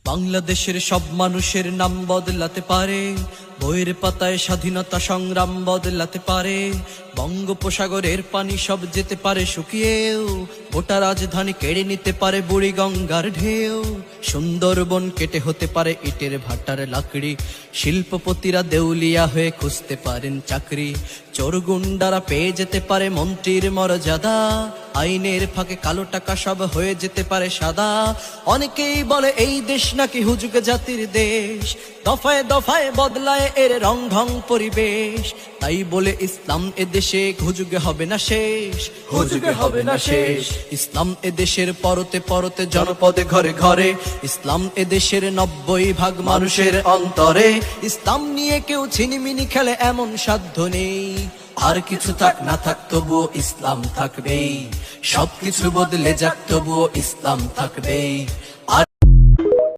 বাংলাদেশের সব মানুষের নাম বদলাতে পারে, বইয়ের পাতায় স্বাধীনতা সংগ্রাম বদলাতে পারে। বঙ্গোপসাগরের পানি সব যেতে পারে শুকিয়েও, গোটা রাজধানী কেড়ে নিতে পারে বুড়ি গঙ্গার ঢেউ। সুন্দরবন কেটে হতে পারে ইটের ভাটার লাকড়ি, শিল্পপতিরা দেউলিয়া হয়ে খুঁজতে পারেন চাকরি। চোর গুন্ডারা পেয়ে যেতে পারে মন্ত্রীর মর্যাদা, আইনের ফাঁকে কালো টাকা সব হয়ে যেতে পারে সাদা। অনেকেই বলে এই দেশ নাকি হুজুগ জাতির দেশ, দফায় দফায় বদলায় এর রং ঢং পরিবেশ। তাই বলে ইসলাম এ দেশে হুজুগে হবে না শেষ, হুজুগে হবে না শেষ। ইসলাম এ দেশের পরতে পরতে জনপদে ঘরে ঘরে, ইসলাম এ দেশের 90% মানুষের অন্তরে। ইসলাম নিয়ে কেউ ছিনিমিনি খেলে এমন সাধ্য নেই, আর কিছু থাক না থাক তবুও ইসলাম থাকবেই। সবকিছু বদলে যাক তবুও ইসলাম থাকবেই,